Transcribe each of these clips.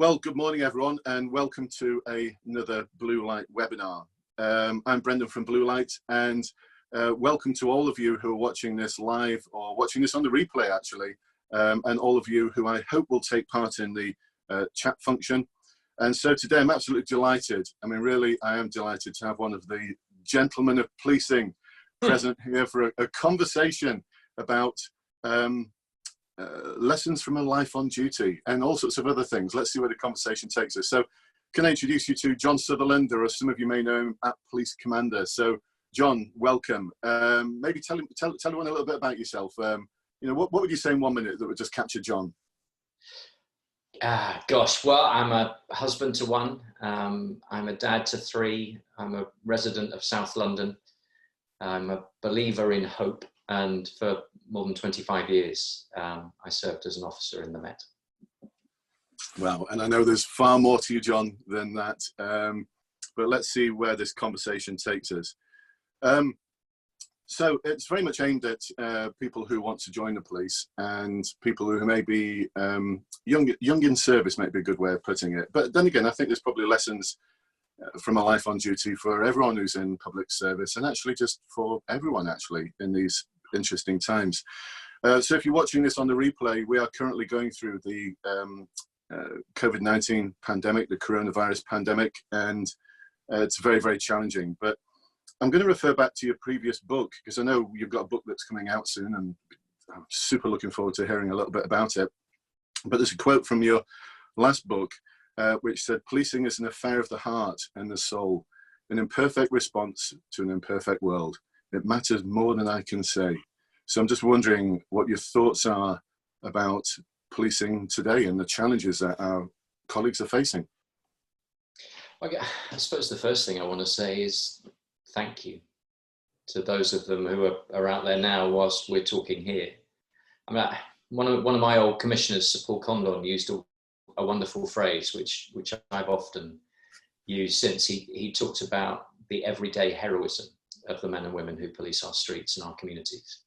Well, good morning, everyone, and welcome to another Bluelight webinar. I'm Brendan from Bluelight, and welcome to all of you who are watching this live or watching this on the replay, actually, and all of you who I hope will take part in the chat function. And so today I'm absolutely delighted. I mean, really, I am delighted to have one of the gentlemen of policing present here for a conversation about lessons from a life on duty and all sorts of other things. Let's see where the conversation takes us. So can I introduce you to John Sutherland, or some of you may know him at Police Commander. So John, welcome. Maybe tell everyone a little bit about yourself. You know, what would you say in 1 minute that would just capture John? Gosh, well, I'm a husband to one. I'm a dad to three. I'm a resident of South London. I'm a believer in hope. And for more than 25 years, I served as an officer in the Met. Well, and I know there's far more to you, John, than that. But let's see where this conversation takes us. So it's very much aimed at people who want to join the police and people who may be young in service, might be a good way of putting it. But then again, I think there's probably lessons from a life on duty for everyone who's in public service, and actually just for everyone actually in these interesting times. So if you're watching this on the replay, we are currently going through the COVID-19 pandemic, the coronavirus pandemic, and it's very, very challenging. But I'm going to refer back to your previous book, because I know you've got a book that's coming out soon, and I'm super looking forward to hearing a little bit about it. But there's a quote from your last book, which said, "Policing is an affair of the heart and the soul, an imperfect response to an imperfect world. It matters more than I can say." So I'm just wondering what your thoughts are about policing today and the challenges that our colleagues are facing. I suppose the first thing I want to say is thank you to those of them who are out there now whilst we're talking here. I mean, one of my old commissioners, Sir Paul Condon, used a wonderful phrase, which I've often used since. He talked about the everyday heroism of the men and women who police our streets and our communities.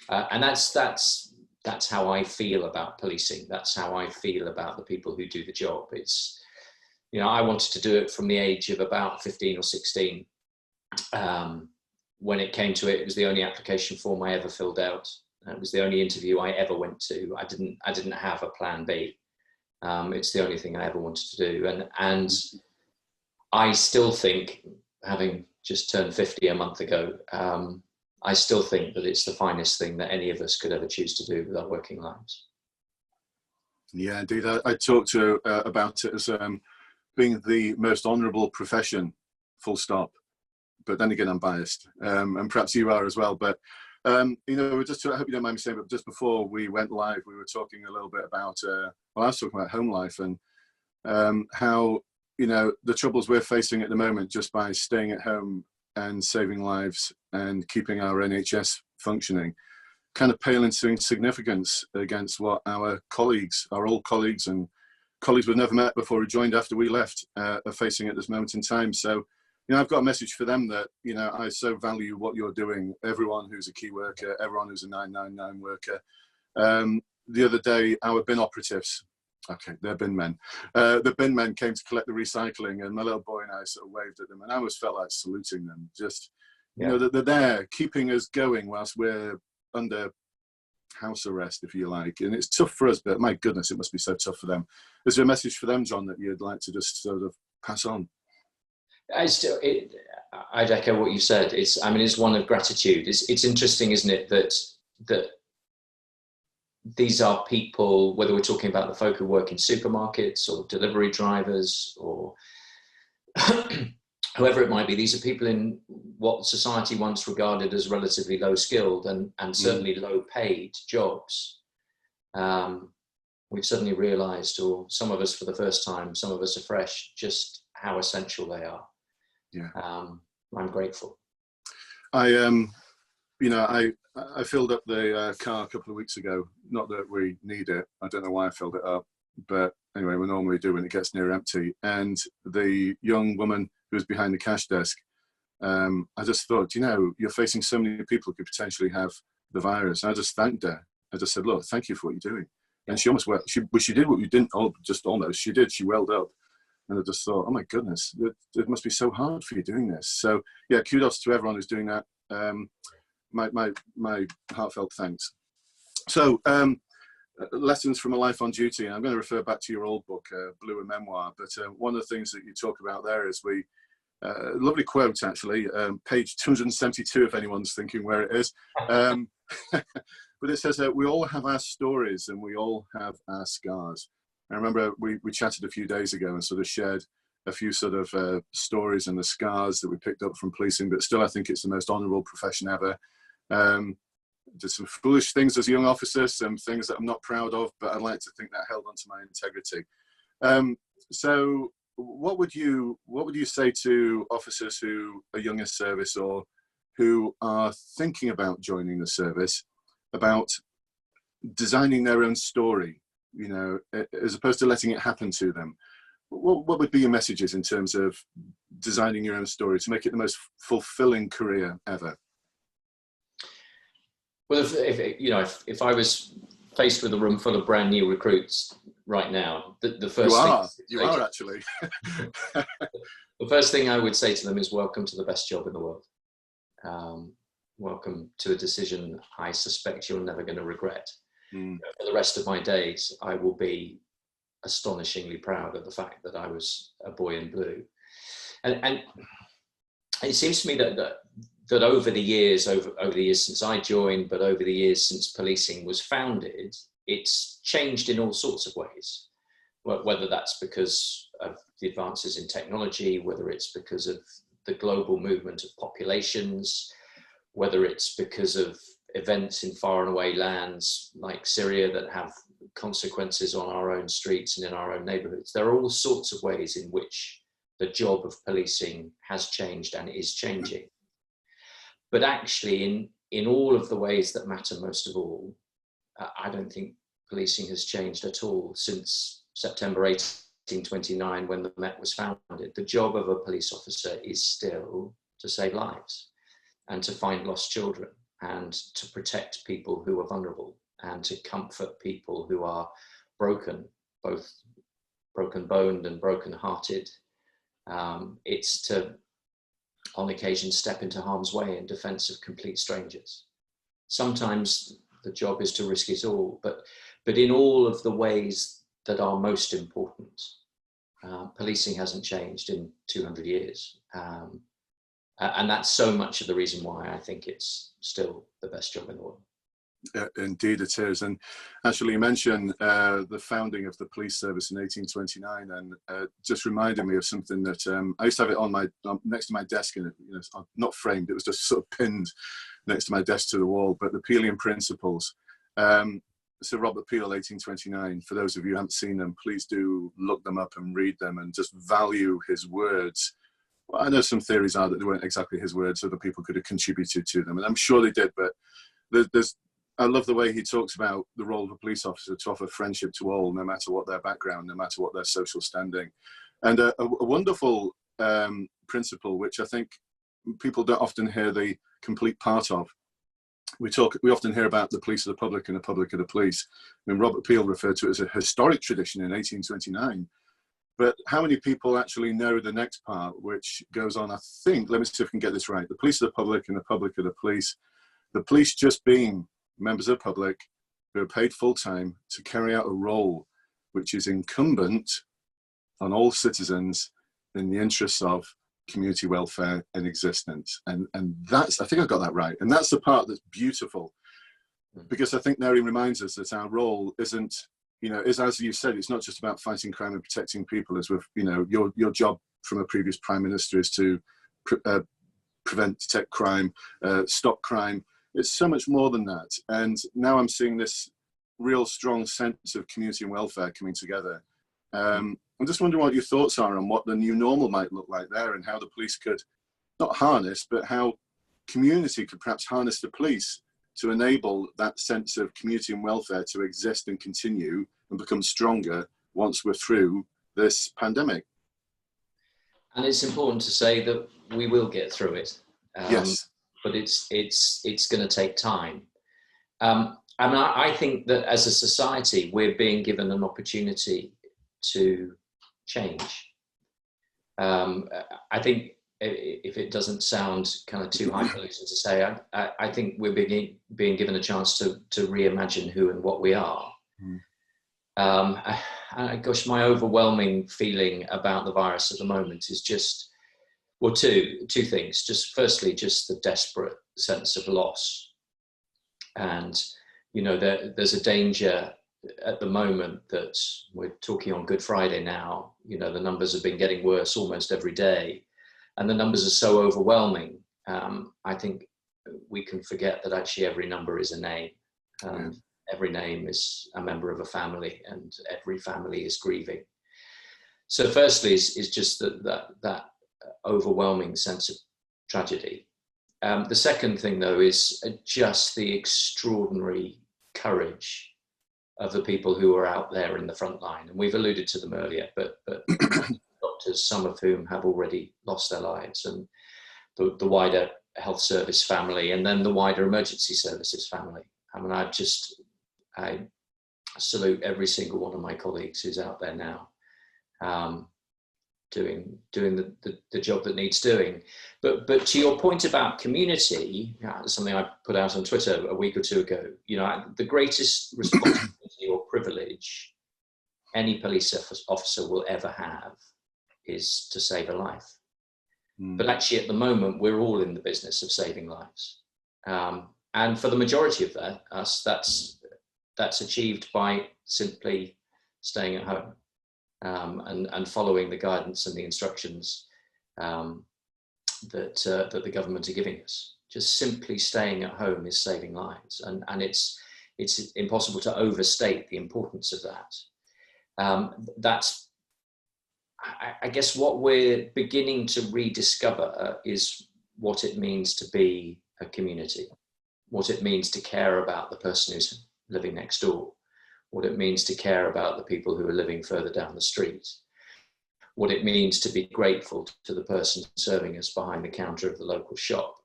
And that's how I feel about policing. That's how I feel about the people who do the job. It's, you know, I wanted to do it from the age of about 15 or 16. When it came to it, it was the only application form I ever filled out. It was the only interview I ever went to. I didn't have a plan B. It's the only thing I ever wanted to do. And I still think, having just turned 50 a month ago, I still think that it's the finest thing that any of us could ever choose to do with our working lives. Yeah, indeed. I talked about it as being the most honourable profession, full stop. But then again, I'm biased, and perhaps you are as well. But you know, I hope you don't mind me saying, but just before we went live, we were talking a little bit about. Well, I was talking about home life and how, you know, the troubles we're facing at the moment just by staying at home and saving lives and keeping our NHS functioning kind of pale into insignificance against what our colleagues, our old colleagues and colleagues we've never met before who joined after we left, are facing at this moment in time. So, you know, I've got a message for them that, you know, I so value what you're doing, everyone who's a key worker, everyone who's a 999 worker. The other day, our bin operatives, okay, they're bin men. The bin men came to collect the recycling, and my little boy and I sort of waved at them, and I always felt like saluting them. Just, you know, that they're there keeping us going whilst we're under house arrest, if you like. And it's tough for us, but my goodness, it must be so tough for them. Is there a message for them, John, that you'd like to just sort of pass on? I'd echo what you said. It's one of gratitude. It's interesting, isn't it, that these are people, whether we're talking about the folk who work in supermarkets or delivery drivers or whoever it might be, these are people in what society once regarded as relatively low skilled and certainly low paid jobs. We've suddenly realized, or some of us for the first time, some of us afresh, just how essential they are. Yeah. I'm grateful. You know, I filled up the car a couple of weeks ago. Not that we need it. I don't know why I filled it up. But anyway, we normally do when it gets near empty. And the young woman who was behind the cash desk, I just thought, you know, you're facing so many people who could potentially have the virus. And I just thanked her. I just said, look, thank you for what you're doing. And she almost went, she did what you didn't, just almost, she did, she welled up. And I just thought, oh my goodness, it must be so hard for you doing this. So yeah, kudos to everyone who's doing that. My heartfelt thanks. So lessons from a life on duty. And I'm going to refer back to your old book, Blue, a Memoir. But one of the things that you talk about there is lovely quote actually, page 272 if anyone's thinking where it is. But it says that we all have our stories and we all have our scars. I remember we chatted a few days ago and sort of shared a few sort of stories and the scars that we picked up from policing, but still I think it's the most honourable profession ever. Did some foolish things as a young officer, some things that I'm not proud of, but I'd like to think that held onto my integrity. So what would you say to officers who are young in service or who are thinking about joining the service about designing their own story, you know, as opposed to letting it happen to them? What would be your messages in terms of designing your own story to make it the most fulfilling career ever? Well, if I was faced with a room full of brand new recruits right now, the first you are actually. The first thing I would say to them is, welcome to the best job in the world. Welcome to a decision I suspect you're never going to regret. For the rest of my days, I will be astonishingly proud of the fact that I was a boy in blue. And it seems to me that over the years since I joined, but over the years since policing was founded, it's changed in all sorts of ways. Whether that's because of the advances in technology, whether it's because of the global movement of populations, whether it's because of events in far and away lands like Syria that have consequences on our own streets and in our own neighborhoods. There are all sorts of ways in which the job of policing has changed and is changing. But actually, in all of the ways that matter most of all, I don't think policing has changed at all since September 1829, when the Met was founded. The job of a police officer is still to save lives and to find lost children and to protect people who are vulnerable and to comfort people who are broken, both broken-boned and broken-hearted. It's to, on occasion, step into harm's way in defense of complete strangers. Sometimes the job is to risk it all, but in all of the ways that are most important, policing hasn't changed in 200 years. And that's so much of the reason why I think it's still the best job in the world. Indeed it is. And actually you mentioned the founding of the police service in 1829, and just reminded me of something that I used to have it on next to my desk, and not framed, it was just sort of pinned next to my desk to the wall, but the Peelian Principles. So Robert Peel, 1829, for those of you who haven't seen them, please do look them up and read them and just value his words. Well, I know some theories are that they weren't exactly his words, other people could have contributed to them, and I'm sure they did, but I love the way he talks about the role of a police officer to offer friendship to all, no matter what their background, no matter what their social standing. And a wonderful principle, which I think people don't often hear the complete part of. We often hear about the police of the public and the public of the police. I mean, Robert Peel referred to it as a historic tradition in 1829. But how many people actually know the next part, which goes on, I think, let me see if I can get this right, the police of the public and the public of the police. The police just being members of the public who are paid full-time to carry out a role which is incumbent on all citizens in the interests of community welfare and existence. And that's, I think I got that right. And that's the part that's beautiful, because I think there he reminds us that our role isn't, is, as you said, it's not just about fighting crime and protecting people, as with, your job from a previous prime minister is to prevent, detect crime, stop crime. It's so much more than that. And now I'm seeing this real strong sense of community and welfare coming together. I'm just wondering what your thoughts are on what the new normal might look like there, and how the police could not harness, but how community could perhaps harness the police to enable that sense of community and welfare to exist and continue and become stronger once we're through this pandemic. And it's important to say that we will get through it. Yes. But it's going to take time. I mean, I think that as a society, we're being given an opportunity to change. I think, if it doesn't sound kind of too highfalutin to say, I think we're being given a chance to reimagine who and what we are. Gosh, my overwhelming feeling about the virus at the moment is just, well, two things. Just firstly, just the desperate sense of loss. And, you know, there's a danger at the moment that we're talking on Good Friday now, you know, the numbers have been getting worse almost every day. And the numbers are so overwhelming. I think we can forget that actually every number is a name. Every name is a member of a family, and every family is grieving. So firstly is just that overwhelming sense of tragedy. The second thing, though, is just the extraordinary courage of the people who are out there in the front line. And we've alluded to them earlier, but doctors, some of whom have already lost their lives, and the wider health service family, and then the wider emergency services family. I mean, I salute every single one of my colleagues who's out there now, doing the job that needs doing. But to your point about community, something I put out on Twitter a week or two ago, you know, the greatest responsibility or privilege any police officer will ever have is to save a life. But actually at the moment, we're all in the business of saving lives. And for the majority of us, that's achieved by simply staying at home. And following the guidance and the instructions that the government are giving us. Just simply staying at home is saving lives, and it's impossible to overstate the importance of that. That's, I guess, what we're beginning to rediscover is what it means to be a community, what it means to care about the person who's living next door, what it means to care about the people who are living further down the street, what it means to be grateful to the person serving us behind the counter of the local shop.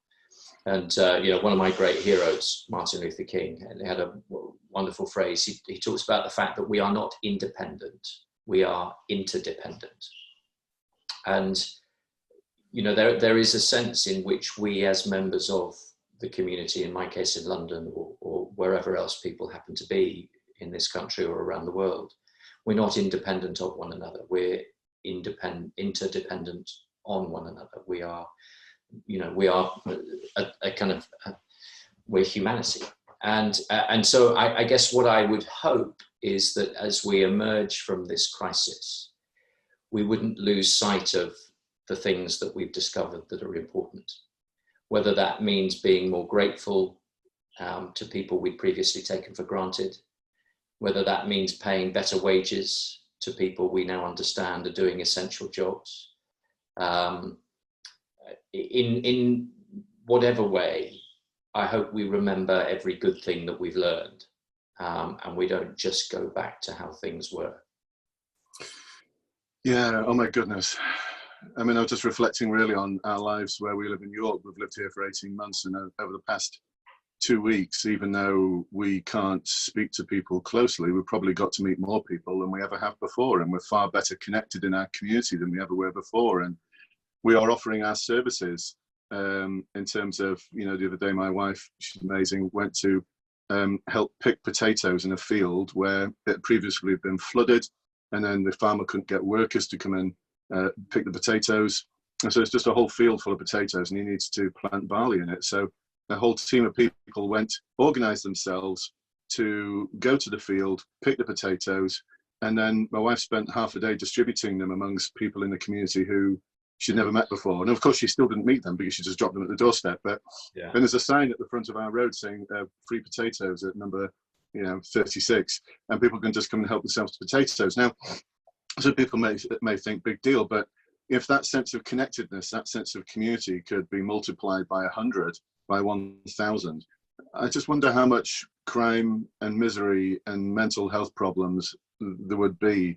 And, you know, one of my great heroes, Martin Luther King, had a wonderful phrase. He talks about the fact that we are not independent, we are interdependent. And, you know, there is a sense in which we, as members of the community, in my case in London or wherever else people happen to be in this country or around the world, we're not independent of one another. We're interdependent on one another. We are, you know, we are a kind of, we're humanity. And so I guess what I would hope is that as we emerge from this crisis, we wouldn't lose sight of the things that we've discovered that are important. Whether that means being more grateful to people we'd previously taken for granted, whether that means paying better wages to people we now understand are doing essential jobs. In whatever way, I hope we remember every good thing that we've learned, and we don't just go back to how things were. Yeah, oh my goodness. I mean, I was just reflecting really on our lives where we live in York. We've lived here for 18 months, and over the past 2 weeks, even though we can't speak to people closely, we've probably got to meet more people than we ever have before, and we're far better connected in our community than we ever were before. And we are offering our services in terms of, you know, the other day my wife, she's amazing, went to help pick potatoes in a field where it previously had been flooded, and then the farmer couldn't get workers to come and pick the potatoes, and so it's just a whole field full of potatoes, and he needs to plant barley in it. So a whole team of people went, organised themselves to go to the field, pick the potatoes, and then my wife spent half a day distributing them amongst people in the community who she'd never met before. And of course, she still didn't meet them because she just dropped them at the doorstep. But then there's a sign at the front of our road saying free potatoes at number 36, and people can just come and help themselves to potatoes. Now, so people may think big deal, but if that sense of connectedness, that sense of community could be multiplied by 100, by 1,000, I just wonder how much crime and misery and mental health problems there would be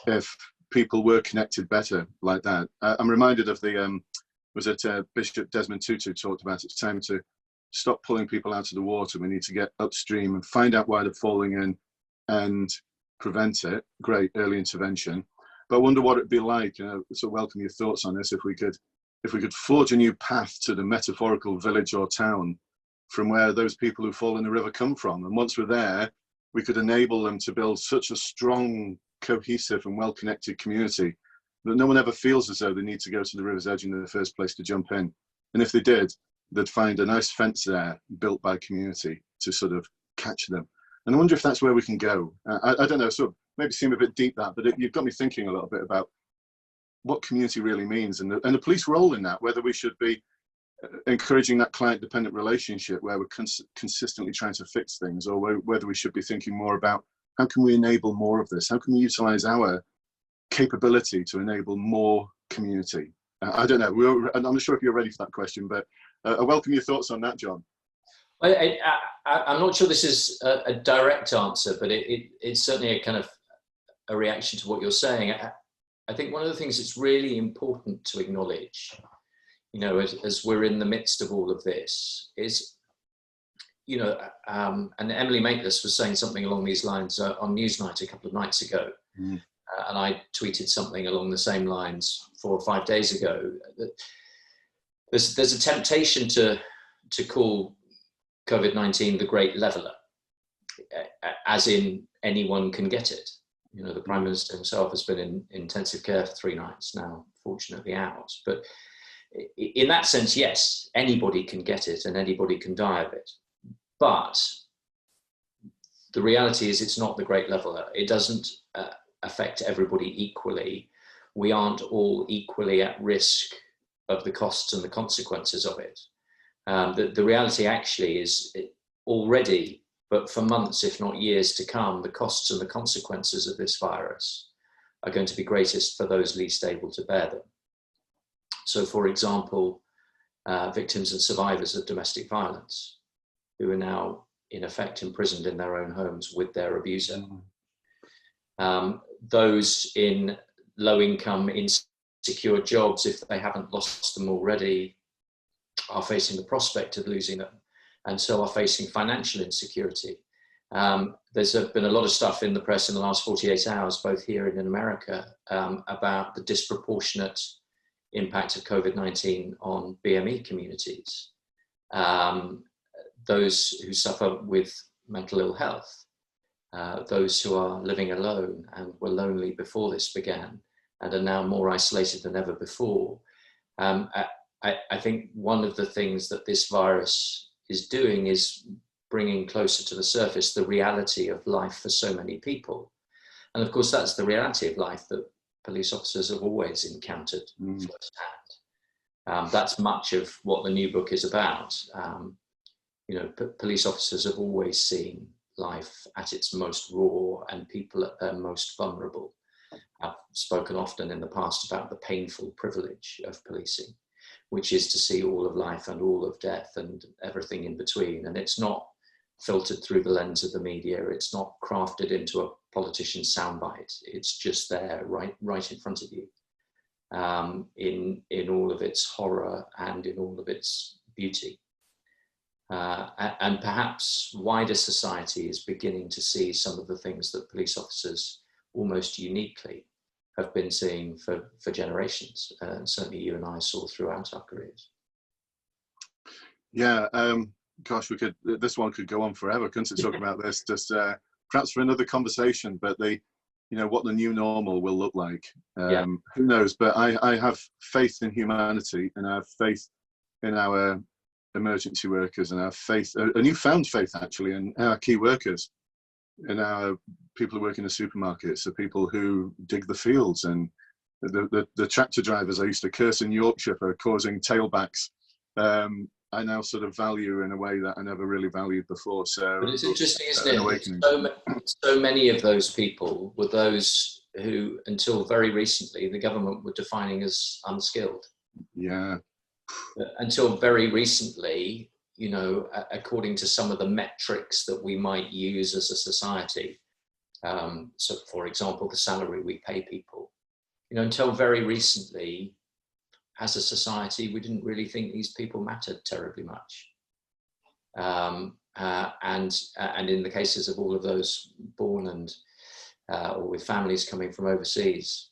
if people were connected better like that. I'm reminded of the, was it Bishop Desmond Tutu talked about it's time to stop pulling people out of the water. We need to get upstream and find out why they're falling in and prevent it. Great, early intervention. But I wonder what it'd be like, so welcome your thoughts on this, if we could forge a new path to the metaphorical village or town from where those people who fall in the river come from. And once we're there, we could enable them to build such a strong, cohesive and well-connected community that no one ever feels as though they need to go to the river's edge in the first place to jump in. And if they did, they'd find a nice fence there built by community to sort of catch them. And I wonder if that's where we can go. I don't know, sort of maybe seem a bit deep that, but you've got me thinking a little bit about what community really means and the police role in that, whether we should be encouraging that client-dependent relationship where we're consistently trying to fix things, or whether we should be thinking more about how can we enable more of this? How can we utilize our capability to enable more community? I don't know. I'm not sure if you're ready for that question, but I welcome your thoughts on that, John. I'm not sure this is a direct answer, but it's certainly a kind of a reaction to what you're saying. I think one of the things that's really important to acknowledge, as we're in the midst of all of this, is, and Emily Maitlis was saying something along these lines on Newsnight a couple of nights ago, and I tweeted something along the same lines 4 or 5 days ago. There's a temptation to call COVID-19 the great leveler, as in anyone can get it. The Prime Minister himself has been in intensive care for 3 nights now, fortunately out. But in that sense, yes, anybody can get it and anybody can die of it. But the reality is it's not the great leveler. It doesn't affect everybody equally. We aren't all equally at risk of the costs and the consequences of it. The reality actually is already, but for months, if not years to come, the costs and the consequences of this virus are going to be greatest for those least able to bear them. So, for example, victims and survivors of domestic violence who are now, in effect, imprisoned in their own homes with their abuser. Those in low-income, insecure jobs, if they haven't lost them already, are facing the prospect of losing them, and so are facing financial insecurity. There's been a lot of stuff in the press in the last 48 hours, both here and in America, about the disproportionate impact of COVID-19 on BME communities. Those who suffer with mental ill health, those who are living alone and were lonely before this began and are now more isolated than ever before. I think one of the things that this virus is doing is bringing closer to the surface the reality of life for so many people. And of course, that's the reality of life that police officers have always encountered firsthand. That's much of what the new book is about. Police officers have always seen life at its most raw and people at their most vulnerable. I've spoken often in the past about the painful privilege of policing, which is to see all of life and all of death and everything in between. And it's not filtered through the lens of the media. It's not crafted into a politician's soundbite. It's just there, right in front of you, in all of its horror and in all of its beauty. And perhaps wider society is beginning to see some of the things that police officers almost uniquely have been seeing for generations. Certainly you and I saw throughout our careers. Yeah, gosh, this one could go on forever, couldn't it, talk about this, just perhaps for another conversation, but what the new normal will look like. Who knows, but I have faith in humanity, and I have faith in our emergency workers, and I have faith, a newfound faith actually, in our key workers, in our people who work in the supermarkets, the people who dig the fields, and the tractor drivers I used to curse in Yorkshire for causing tailbacks. I now sort of value in a way that I never really valued before. So, but it's interesting, isn't it? So many of those people were those who, until very recently, the government were defining as unskilled. Yeah. Until very recently, according to some of the metrics that we might use as a society, so for example, the salary we pay people, until very recently, as a society, we didn't really think these people mattered terribly much. And in the cases of all of those born and or with families coming from overseas,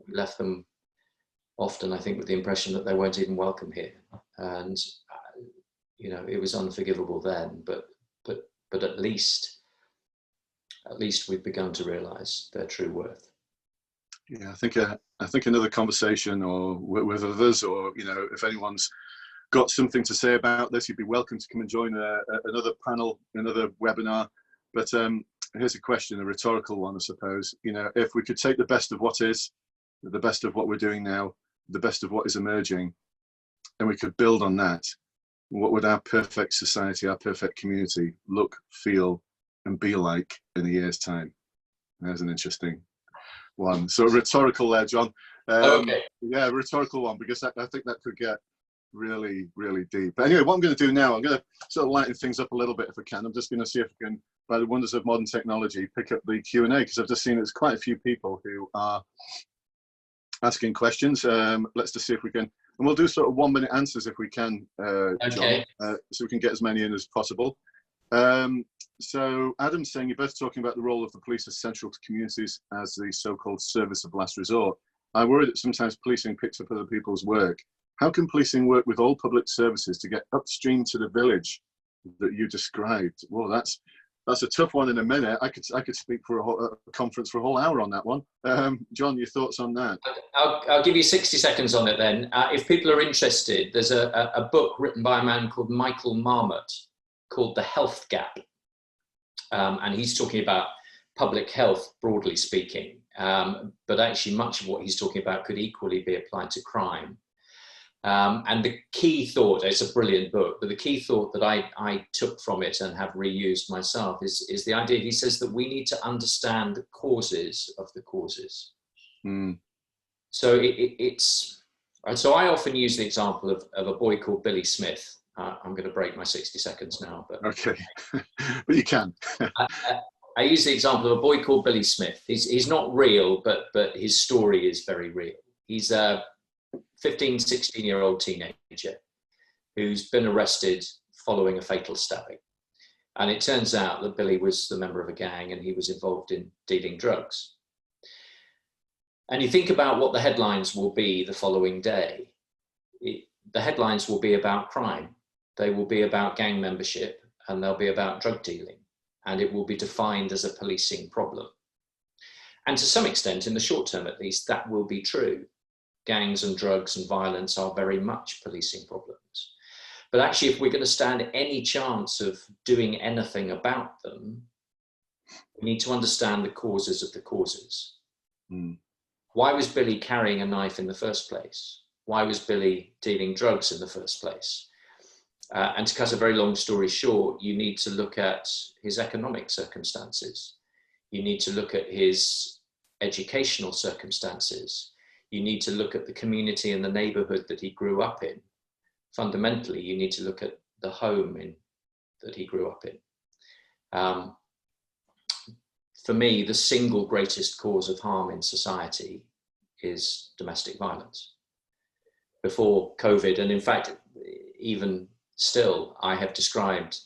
left them often, I think, with the impression that they weren't even welcome here. And you know, it was unforgivable then, but at least we've begun to realise their true worth. Yeah, I think another conversation, or with others, or you know, if anyone's got something to say about this, you'd be welcome to come and join another panel, another webinar. But here's a question, a rhetorical one, I suppose. You know, if we could take the best of what is, the best of what we're doing now, the best of what is emerging, and we could build on that, what would our perfect society, our perfect community look, feel, and be like in a year's time? There's an interesting one. So rhetorical there, John. Okay. Yeah, rhetorical one, because I think that could get really, really deep. But anyway, what I'm going to do now, I'm going to sort of lighten things up a little bit if I can. I'm just going to see if I can, by the wonders of modern technology, pick up the Q&A, because I've just seen there's quite a few people who are asking questions. Let's just see if we can, and we'll do sort of 1 minute answers if we can, okay. John, so we can get as many in as possible. So Adam's saying, you're both talking about the role of the police as central to communities as the so-called service of last resort. I worry that sometimes policing picks up other people's work. How can policing work with all public services to get upstream to the village that you described? Well, that's a tough one in a minute. I could speak for a conference for a whole hour on that one. John, your thoughts on that? I'll give you 60 seconds on it then. If people are interested, there's a book written by a man called Michael Marmot called The Health Gap. And he's talking about public health, broadly speaking. But actually much of what he's talking about could equally be applied to crime. And the key thought, it's a brilliant book, but the key thought that I took from it and have reused myself is the idea, he says, that we need to understand the causes of the causes. Mm. So so I often use the example of a boy called Billy Smith. I'm going to break my 60 seconds now. But okay, but you can. I use the example of a boy called Billy Smith. He's not real, but his story is very real. He's a 15, 16-year-old teenager who's been arrested following a fatal stabbing. And it turns out that Billy was the member of a gang and he was involved in dealing drugs. And you think about what the headlines will be the following day. The headlines will be about crime. They will be about gang membership, and they'll be about drug dealing. And it will be defined as a policing problem. And to some extent, in the short term at least, that will be true. Gangs and drugs and violence are very much policing problems. But actually, if we're going to stand any chance of doing anything about them, we need to understand the causes of the causes. Mm. Why was Billy carrying a knife in the first place? Why was Billy dealing drugs in the first place? And to cut a very long story short, you need to look at his economic circumstances. You need to look at his educational circumstances. You need to look at the community and the neighborhood that he grew up in. Fundamentally, you need to look at the home that he grew up in. For me, the single greatest cause of harm in society is domestic violence. Before COVID, and in fact, even still, I have described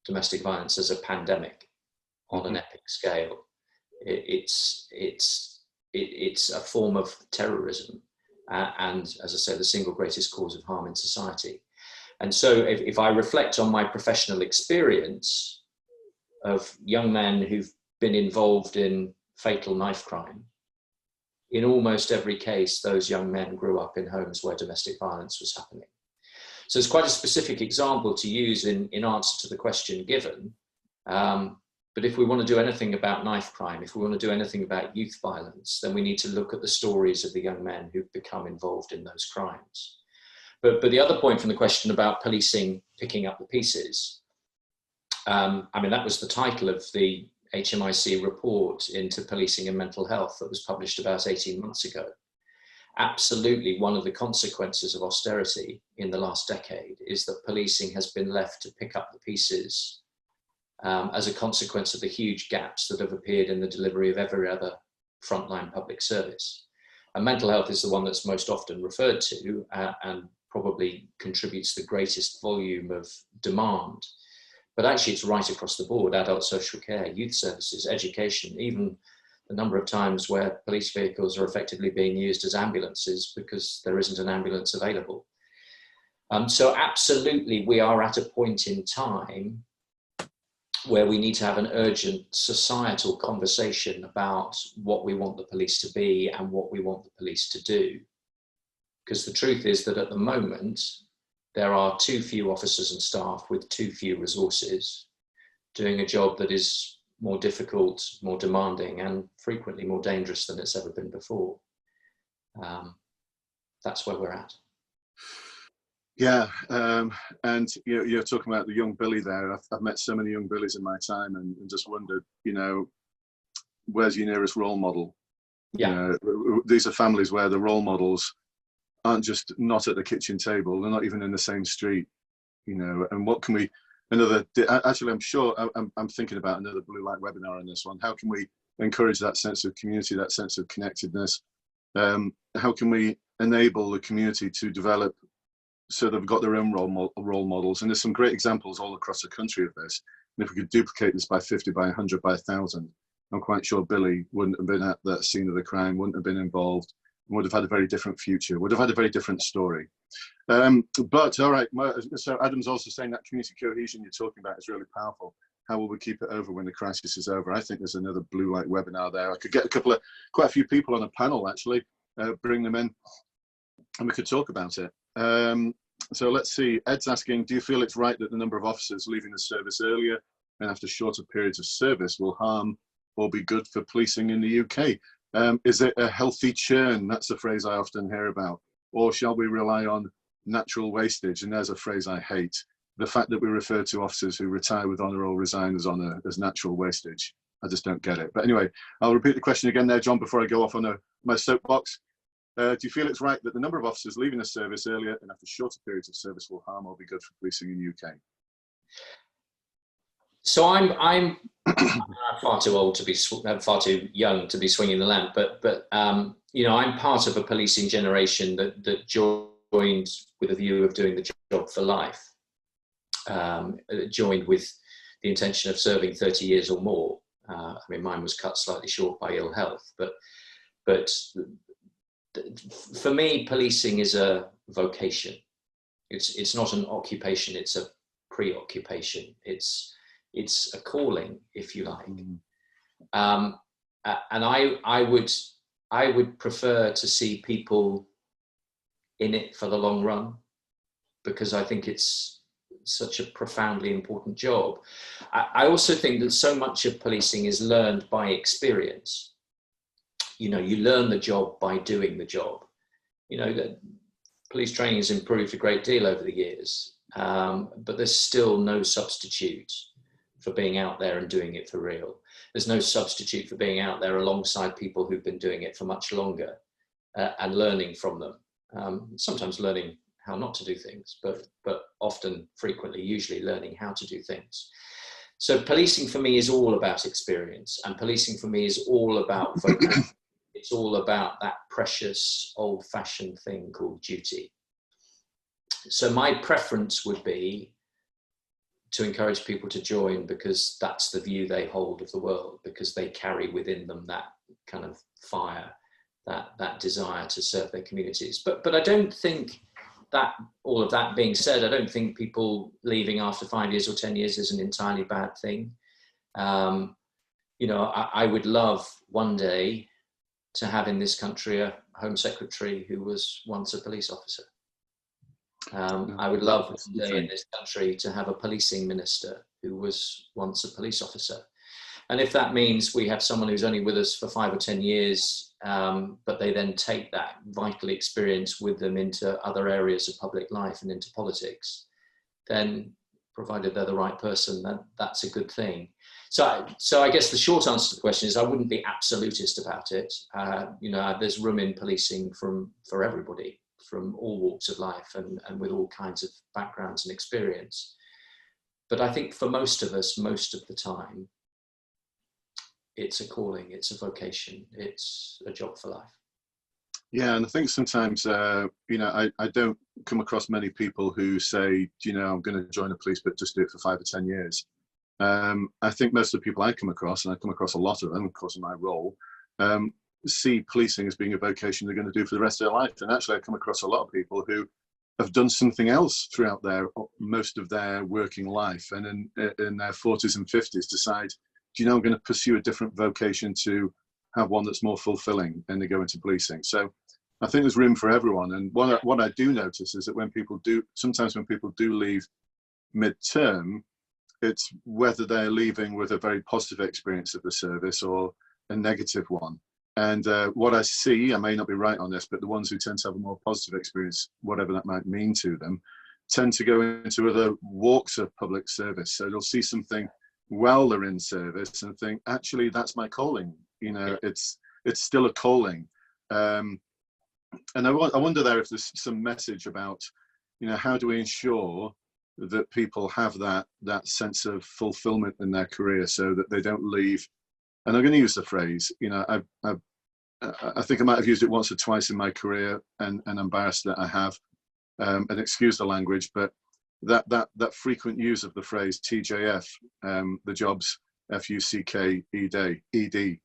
domestic violence as a pandemic on an epic scale. It's a form of terrorism, and as I say, the single greatest cause of harm in society. And so if I reflect on my professional experience of young men who've been involved in fatal knife crime, in almost every case, those young men grew up in homes where domestic violence was happening. So it's quite a specific example to use in answer to the question given. But if we want to do anything about knife crime, if we want to do anything about youth violence, then we need to look at the stories of the young men who've become involved in those crimes. But the other point from the question about policing picking up the pieces, I mean, that was the title of the HMIC report into policing and mental health that was published about 18 months ago. Absolutely, one of the consequences of austerity in the last decade is that policing has been left to pick up the pieces as a consequence of the huge gaps that have appeared in the delivery of every other frontline public service. And mental health is the one that's most often referred to and probably contributes the greatest volume of demand But actually it's right across the board: adult social care, youth services, education, even the number of times where police vehicles are effectively being used as ambulances because there isn't an ambulance available. So absolutely, we are at a point in time where we need to have an urgent societal conversation about what we want the police to be and what we want the police to do. Because the truth is that at the moment, there are too few officers and staff with too few resources doing a job that is more difficult, more demanding, and frequently more dangerous than it's ever been before. That's where we're at. Yeah, and you're talking about the young Billy there. I've met so many young Billies in my time, and just wondered, where's your nearest role model? Yeah. These are families where the role models aren't just not at the kitchen table; they're not even in the same street. And what can we? Actually, I'm sure I'm thinking about another Bluelight webinar on this one. How can we encourage that sense of community, that sense of connectedness? How can we enable the community to develop so they've got their own role models? And there's some great examples all across the country of this. And if we could duplicate this by 50, by 100, by 1,000, I'm quite sure Billy wouldn't have been at that scene of the crime, wouldn't have been involved, and would have had a very different future, would have had a very different story. But all right, so Adam's also saying that community cohesion you're talking about is really powerful. How will we keep it over when the crisis is over? I think there's another Bluelight webinar there. I could get quite a few people on a panel actually, bring them in, and we could talk about it. So let's see, Ed's asking, do you feel it's right that the number of officers leaving the service earlier and after shorter periods of service will harm or be good for policing in the UK? Is it a healthy churn? That's the phrase I often hear about. Or shall we rely on natural wastage? And there's a phrase I hate. The fact that we refer to officers who retire with honour or resign as honour as natural wastage. I just don't get it. But anyway, I'll repeat the question again there, John, before I go off on my soapbox. Do you feel it's right that the number of officers leaving the service earlier and after shorter periods of service will harm or be good for policing in the UK? So I'm far too old to be, far too young to be swinging the lamp, but I'm part of a policing generation that joined with a view of doing the job for life, joined with the intention of serving 30 years or more. Mine was cut slightly short by ill health, but for me, policing is a vocation. It's not an occupation, it's a preoccupation. It's a calling, if you like. And I would prefer to see people in it for the long run, because I think it's such a profoundly important job. I also think that so much of policing is learned by experience. You learn the job by doing the job. The police training has improved a great deal over the years, but there's still no substitute for being out there and doing it for real. There's no substitute for being out there alongside people who've been doing it for much longer and learning from them. Sometimes learning how not to do things, but often, frequently, usually learning how to do things. So policing for me is all about experience, and policing for me is all about vocation. It's all about that precious old-fashioned thing called duty. So my preference would be to encourage people to join, because that's the view they hold of the world, because they carry within them that kind of fire, that desire to serve their communities. But I don't think that, all of that being said, I don't think people leaving after 5 years or 10 years is an entirely bad thing. I would love one day to have in this country a Home Secretary who was once a police officer. I would love one day in this country to have a policing minister who was once a police officer. And if that means we have someone who's only with us for 5 or 10 years, but they then take that vital experience with them into other areas of public life and into politics, then provided they're the right person, that's a good thing. So I guess the short answer to the question is I wouldn't be absolutist about it. There's room in policing for everybody, from all walks of life and with all kinds of backgrounds and experience. But I think for most of us, most of the time, it's a calling, it's a vocation, it's a job for life. Yeah, and I think sometimes, I don't come across many people who say, I'm going to join the police, but just do it for 5 or 10 years. I think most of the people I come across, and I come across a lot of them, of course, in my role, see policing as being a vocation they're going to do for the rest of their life. And actually, I come across a lot of people who have done something else throughout most of their working life, and in their 40s and 50s decide, I'm going to pursue a different vocation to have one that's more fulfilling, and they go into policing. So I think there's room for everyone. And what I do notice is that sometimes when people do leave mid-term, it's whether they're leaving with a very positive experience of the service or a negative one. And what I see, I may not be right on this, but the ones who tend to have a more positive experience, whatever that might mean to them, tend to go into other walks of public service. So they'll see something while they're in service and think, actually, that's my calling. It's still a calling. And I wonder there if there's some message about, how do we ensure that people have that sense of fulfillment in their career, so that they don't leave. And I'm going to use the phrase, I think I might have used it once or twice in my career, and I'm embarrassed that I have, and excuse the language, but that frequent use of the phrase TJF, the jobs FUCK ED,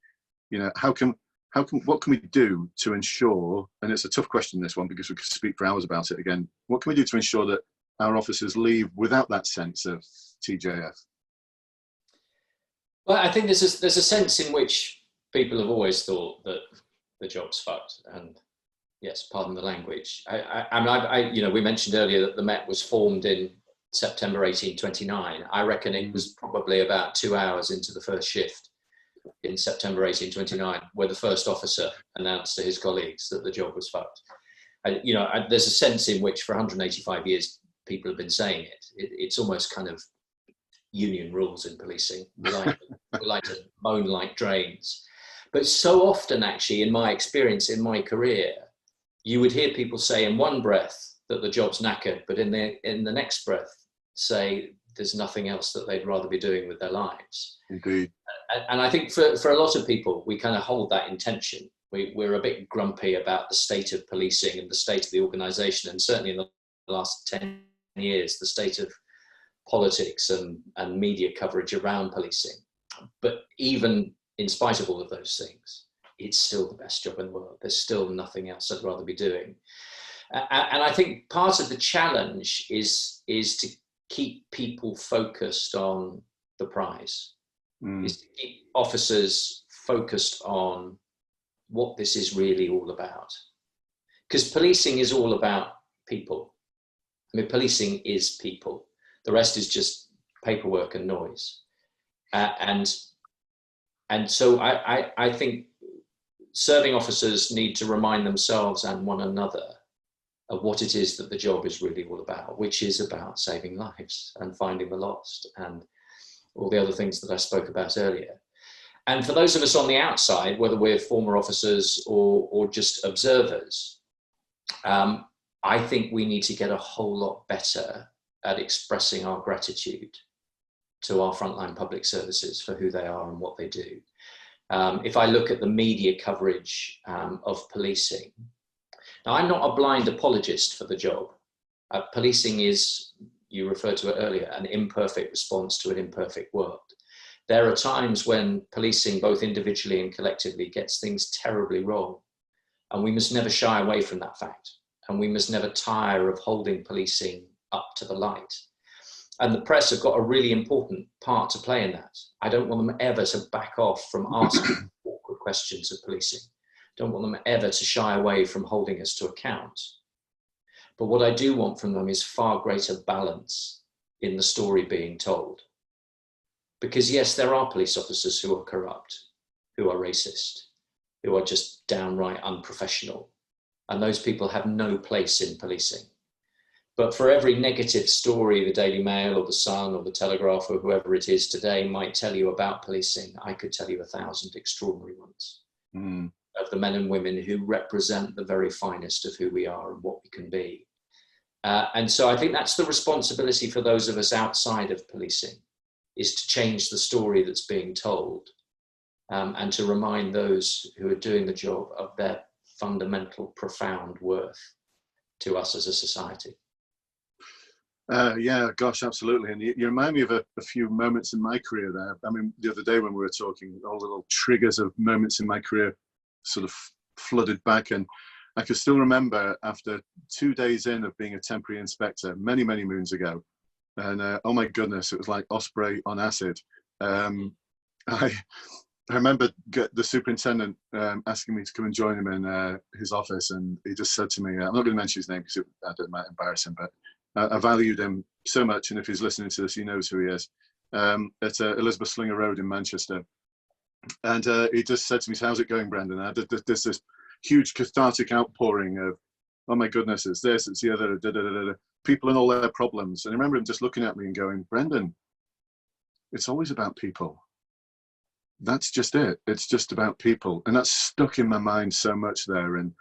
what can we do to ensure, and it's a tough question, this one, because we could speak for hours about it again, what can we do to ensure that our officers leave without that sense of TJF? Well, I think there's a sense in which people have always thought that the job's fucked, and yes, pardon the language. We mentioned earlier that the Met was formed in September 1829. I reckon it was probably about 2 hours into the first shift in September 1829, where the first officer announced to his colleagues that the job was fucked. There's a sense in which for 185 years, people have been saying it. It's almost kind of union rules in policing. We like to moan like drains. But so often, actually, in my experience, in my career, you would hear people say in one breath that the job's knackered, but in the next breath say there's nothing else that they'd rather be doing with their lives. Indeed. And I think for a lot of people, we kind of hold that intention. We're a bit grumpy about the state of policing and the state of the organisation, and certainly in the last 10 years, the state of politics and media coverage around policing. But even in spite of all of those things, it's still the best job in the world. There's still nothing else I'd rather be doing. And I think part of the challenge is to keep people focused on the prize, is to keep officers focused on what this is really all about. Because policing is all about people. I mean, policing is people. The rest is just paperwork and noise. And so I think serving officers need to remind themselves and one another of what it is that the job is really all about, which is about saving lives and finding the lost and all the other things that I spoke about earlier. And for those of us on the outside, whether we're former officers or just observers, I think we need to get a whole lot better at expressing our gratitude to our frontline public services for who they are and what they do. If I look at the media coverage of policing, now I'm not a blind apologist for the job. Policing is, you referred to it earlier, an imperfect response to an imperfect world. There are times when policing, both individually and collectively, gets things terribly wrong. And we must never shy away from that fact. And we must never tire of holding policing up to the light. And the press have got a really important part to play in that. I don't want them ever to back off from asking awkward questions of policing. Don't want them ever to shy away from holding us to account. But what I do want from them is far greater balance in the story being told. Because yes, there are police officers who are corrupt, who are racist, who are just downright unprofessional. And those people have no place in policing. But for every negative story the Daily Mail or the Sun or the Telegraph or whoever it is today might tell you about policing, I could tell you 1,000 extraordinary ones of the men and women who represent the very finest of who we are and what we can be. And so I think that's the responsibility for those of us outside of policing, is to change the story that's being told and to remind those who are doing the job of their fundamental, profound worth to us as a society. Yeah, gosh, absolutely. And you remind me of a few moments in my career there. I mean, the other day when we were talking, all the little triggers of moments in my career sort of flooded back. And I can still remember after 2 days in of being a temporary inspector many, many moons ago. And oh my goodness, it was like Osprey on acid. I remember the superintendent asking me to come and join him in his office. And he just said to me, I'm not going to mention his name because I might embarrass him, but I valued him so much, and if he's listening to this, he knows who he is. At Elizabeth Slinger Road in Manchester. And he just said to me, how's it going, Brendan? And there's this huge cathartic outpouring of, oh my goodness, it's this, it's the other, people and all their problems. And I remember him just looking at me and going, Brendan, it's always about people. That's just it. It's just about people. And that's stuck in my mind so much there. And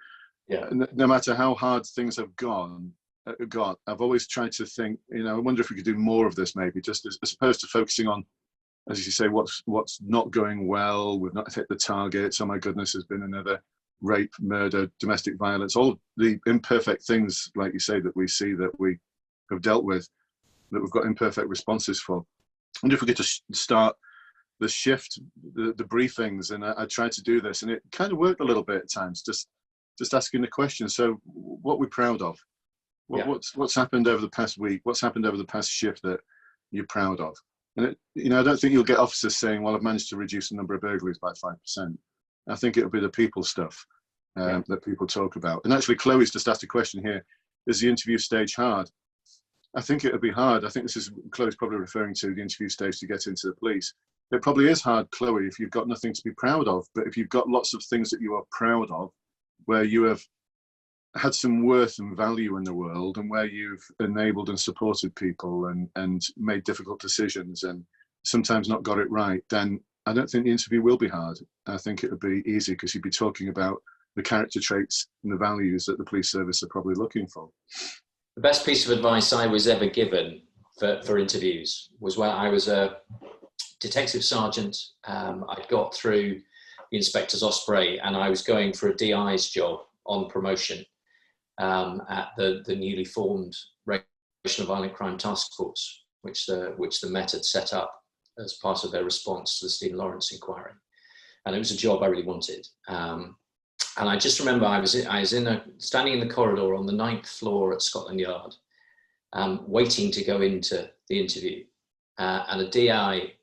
yeah, no matter how hard things have I've always tried to think, I wonder if we could do more of this, maybe just as opposed to focusing on, as you say, what's not going well. We've not hit the targets. Oh my goodness, there's been another rape, murder, domestic violence, all the imperfect things, like you say, that we see that we have dealt with, that we've got imperfect responses for. And if we could just start the shift, the briefings, and I tried to do this, and it kind of worked a little bit at times, just asking the question, so what we're proud of? What's happened over the past week? What's happened over the past shift that you're proud of? And I don't think you'll get officers saying, well, I've managed to reduce the number of burglaries by 5%. I think it'll be the people stuff that people talk about. And actually, Chloe's just asked a question here. Is the interview stage hard? I think it'll be hard. I think this is, Chloe's probably referring to the interview stage to get into the police. It probably is hard, Chloe, if you've got nothing to be proud of. But if you've got lots of things that you are proud of, where you have had some worth and value in the world, and where you've enabled and supported people and made difficult decisions and sometimes not got it right, then I don't think the interview will be hard. I think it would be easy because you'd be talking about the character traits and the values that the police service are probably looking for. The best piece of advice I was ever given for interviews was when I was a detective sergeant. I'd got through the Inspector's Osprey and I was going for a DI's job on promotion at the newly formed Regulation of Violent Crime Task Force, which the Met had set up as part of their response to the Stephen Lawrence inquiry. And it was a job I really wanted. And I just remember I was standing in the corridor on the 9th floor at Scotland Yard, waiting to go into the interview. And a DI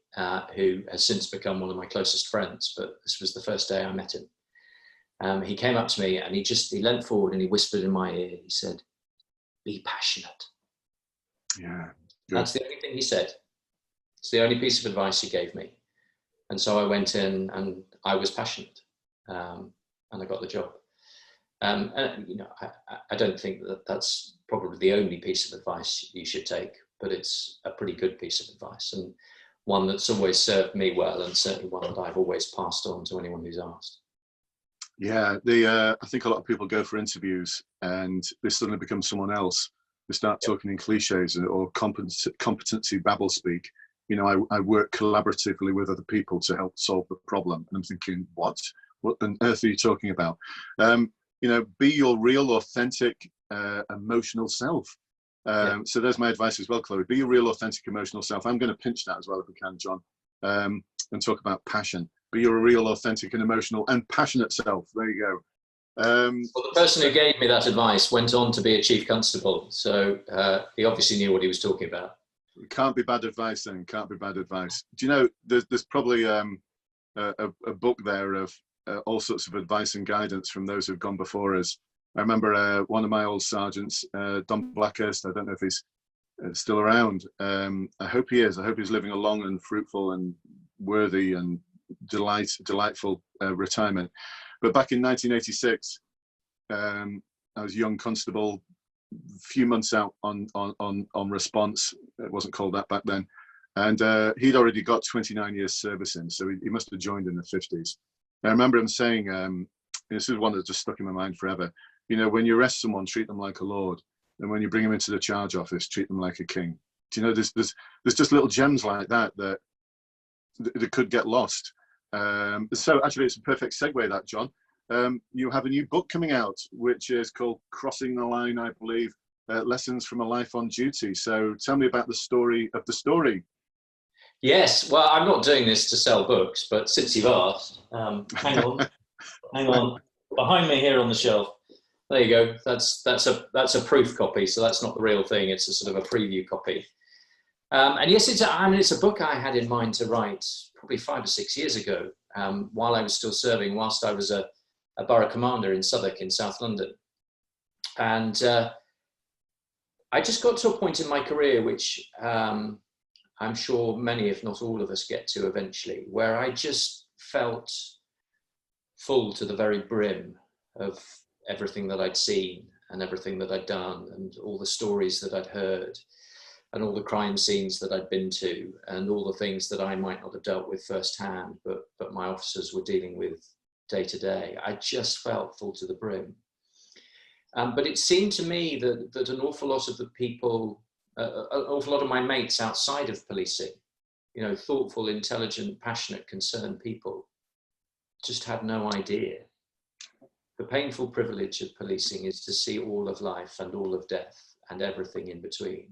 who has since become one of my closest friends, but this was the first day I met him. He came up to me and he leant forward and he whispered in my ear, he said, "Be passionate." Yeah. Good. That's the only thing he said. It's the only piece of advice he gave me. And so I went in and I was passionate. And I got the job. And I don't think that that's probably the only piece of advice you should take, but it's a pretty good piece of advice and one that's always served me well, and certainly one that I've always passed on to anyone who's asked. Yeah, I think a lot of people go for interviews and they suddenly become someone else. They start talking in cliches or competency babble speak. I work collaboratively with other people to help solve the problem. And I'm thinking, what on earth are you talking about? Be your real, authentic, emotional self. So there's my advice as well, Chloe. Be your real, authentic, emotional self. I'm going to pinch that as well if we can, John, and talk about passion. Be your real, authentic, and emotional and passionate self. There you go. Well, the person who gave me that advice went on to be a chief constable, so he obviously knew what he was talking about. It can't be bad advice then. Can't be bad advice. Do you know, there's probably a book there of all sorts of advice and guidance from those who've gone before us. I remember one of my old sergeants, Don Blackhurst. I don't know if he's still around. I hope he is. I hope he's living a long and fruitful and worthy and delightful retirement. But back in 1986, I was a young constable, few months out on response. It wasn't called that back then. And he'd already got 29 years service in, so he must have joined in the 50s. I remember him saying, this is one that just stuck in my mind forever, when you arrest someone, treat them like a lord. And when you bring them into the charge office, treat them like a king. Do you know, there's just little gems like that could get lost. So actually, it's a perfect segue, that, John. you have a new book coming out, which is called Crossing the Line, I believe, Lessons from a Life on Duty. So tell me about the story of the story. Yes, well, I'm not doing this to sell books, but since you've asked, hang on, hang on. Behind me here on the shelf, there you go. That's a proof copy, so that's not the real thing. It's a sort of a preview copy. And yes, it's a book I had in mind to write probably 5 or 6 years ago, while I was still serving, whilst I was a borough commander in Southwark in South London. And I just got to a point in my career, which I'm sure many, if not all of us, get to eventually, where I just felt full to the very brim of everything that I'd seen and everything that I'd done and all the stories that I'd heard and all the crime scenes that I'd been to and all the things that I might not have dealt with firsthand, but my officers were dealing with day to day. I just felt full to the brim. But it seemed to me that an awful lot of the people, an awful lot of my mates outside of policing, you know, thoughtful, intelligent, passionate, concerned people, just had no idea. The painful privilege of policing is to see all of life and all of death and everything in between.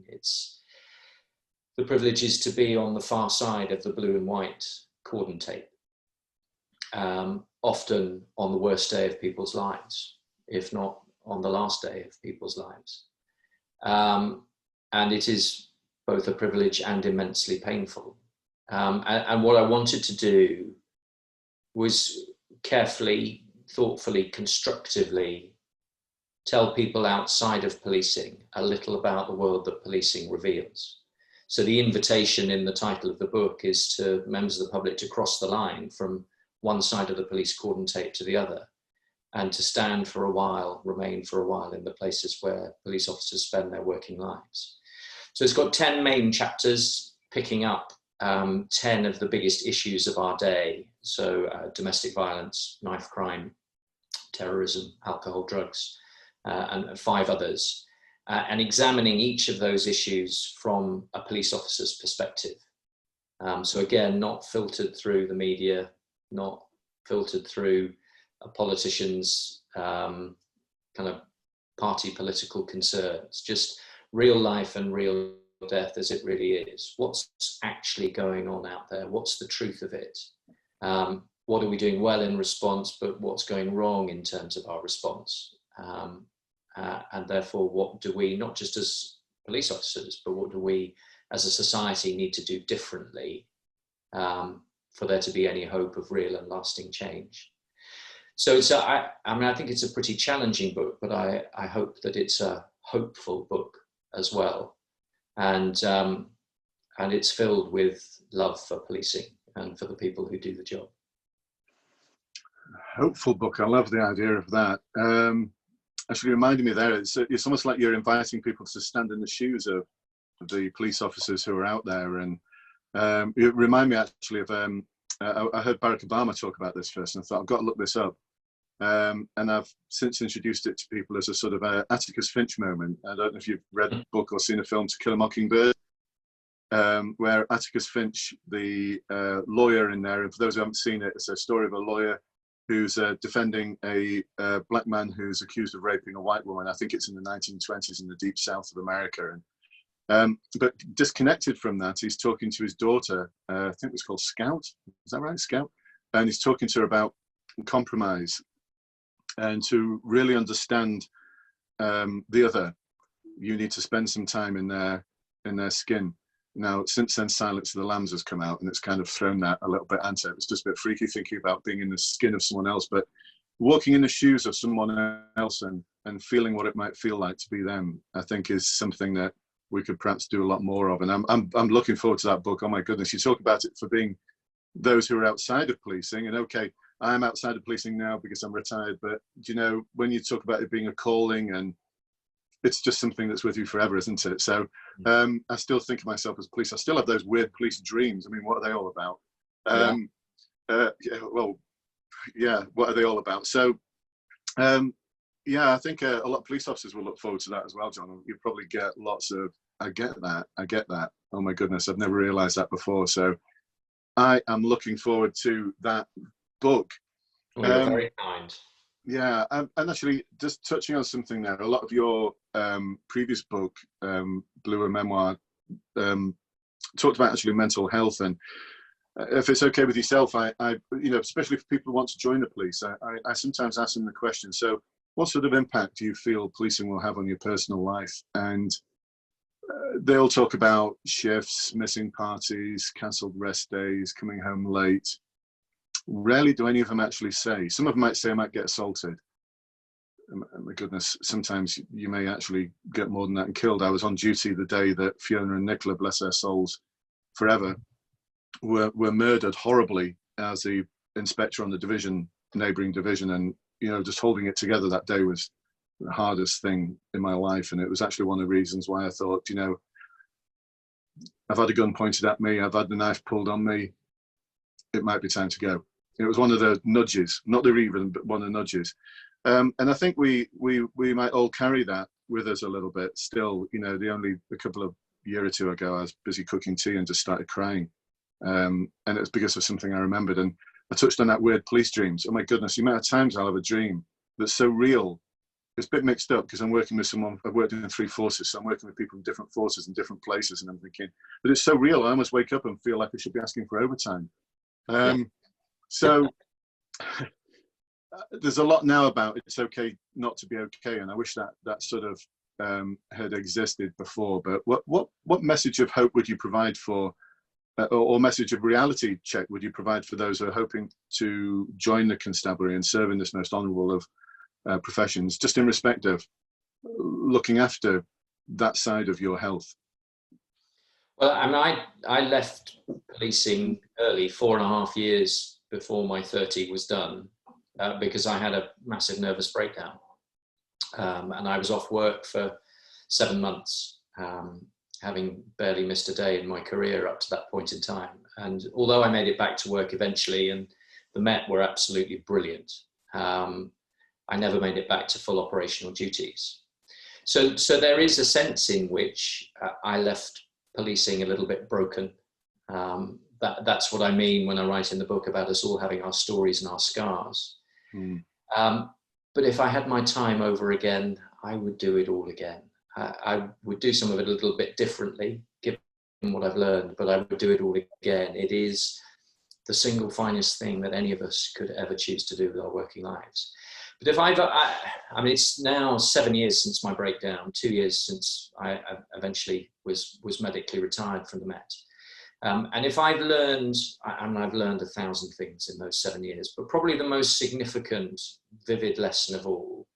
The privilege is to be on the far side of the blue and white cordon tape, often on the worst day of people's lives, if not on the last day of people's lives. And it is both a privilege and immensely painful. And what I wanted to do was carefully, thoughtfully, constructively tell people outside of policing a little about the world that policing reveals. So the invitation in the title of the book is to members of the public to cross the line from one side of the police cordon tape to the other, and to stand for a while, remain for a while in the places where police officers spend their working lives. So it's got 10 main chapters picking up 10 of the biggest issues of our day. So domestic violence, knife crime, terrorism, alcohol, drugs, and 5 others, and examining each of those issues from a police officer's perspective. So again, not filtered through the media, not filtered through a politician's kind of party political concerns, just real life and real death as it really is. What's actually going on out there? What's the truth of it? What are we doing well in response, but what's going wrong in terms of our response? And therefore, what do we, not just as police officers, but what do we as a society need to do differently for there to be any hope of real and lasting change? So I mean, I think it's a pretty challenging book, but I hope that it's a hopeful book as well. And it's filled with love for policing and for the people who do the job. Hopeful book. I love the idea of that. Actually reminded me there, it's almost like you're inviting people to stand in the shoes of the police officers who are out there. And it reminded me actually of, I heard Barack Obama talk about this first, and I thought, I've got to look this up. And I've since introduced it to people as a sort of a Atticus Finch moment. I don't know if you've read the book or seen a film, To Kill a Mockingbird, where Atticus Finch, the lawyer in there, and for those who haven't seen it, it's a story of a lawyer who's defending a black man who's accused of raping a white woman. I think it's in the 1920s in the deep south of America. And but disconnected from that, he's talking to his daughter, I think it was called Scout, is that right, Scout? And he's talking to her about compromise and to really understand the other. You need to spend some time in their skin. Now, since then, Silence of the Lambs has come out, and it's kind of thrown that a little bit into it. It's just a bit freaky thinking about being in the skin of someone else, but walking in the shoes of someone else and feeling what it might feel like to be them, I think is something that we could perhaps do a lot more of. And I'm looking forward to that book. Oh my goodness, you talk about it for being those who are outside of policing, and okay, I'm outside of policing now because I'm retired, but you know, when you talk about it being a calling, and it's just something that's with you forever, isn't it? So I still think of myself as police. I still have those weird police dreams. I mean, what are they all about? What are they all about? So yeah, I think a lot of police officers will look forward to that as well, John. You probably get lots of, I get that. Oh my goodness, I've never realized that before. So I am looking forward to that book. Well, you're very kind. Yeah, and actually, just touching on something there, a lot of your previous book, Blue, a Memoir, talked about actually mental health. And if it's okay with yourself, I you know, especially for people who want to join the police, I sometimes ask them the question, so what sort of impact do you feel policing will have on your personal life? And they'll talk about shifts, missing parties, cancelled rest days, coming home late. Rarely do any of them actually say. Some of them might say I might get assaulted. My goodness, sometimes you may actually get more than that and killed. I was on duty the day that Fiona and Nicola, bless their souls forever, were murdered horribly as the inspector on the division, neighbouring division. And, you know, just holding it together that day was the hardest thing in my life. And it was actually one of the reasons why I thought, you know, I've had a gun pointed at me, I've had the knife pulled on me, it might be time to go. It was one of the nudges, not the reason, but one of the nudges. And I think we might all carry that with us a little bit still. You know, a couple of year or two ago, I was busy cooking tea and just started crying. And it's because of something I remembered. And I touched on that word police dreams. Oh my goodness, the amount of times I'll have a dream that's so real. It's a bit mixed up because I'm working with someone, I've worked in 3 forces, so I'm working with people in different forces and different places, and I'm thinking, but it's so real, I almost wake up and feel like I should be asking for overtime. So there's a lot now about it's okay not to be okay, and I wish that sort of had existed before. But what message of hope would you provide for, or message of reality check would you provide for those who are hoping to join the constabulary and serve in this most honourable of professions, just in respect of looking after that side of your health? Well, I mean, I left policing early, 4.5 years before my 30 was done, because I had a massive nervous breakdown. And I was off work for 7 months, having barely missed a day in my career up to that point in time. And although I made it back to work eventually, and the Met were absolutely brilliant, I never made it back to full operational duties. So there is a sense in which I left policing a little bit broken. That's what I mean when I write in the book about us all having our stories and our scars. But if I had my time over again, I would do it all again. I would do some of it a little bit differently, given what I've learned, but I would do it all again. It is the single finest thing that any of us could ever choose to do with our working lives. But if I mean, it's now 7 years since my breakdown, 2 years since I eventually was medically retired from the Met. And if I've learned, and I've learned 1,000 things in those 7 years, but probably the most significant, vivid lesson of all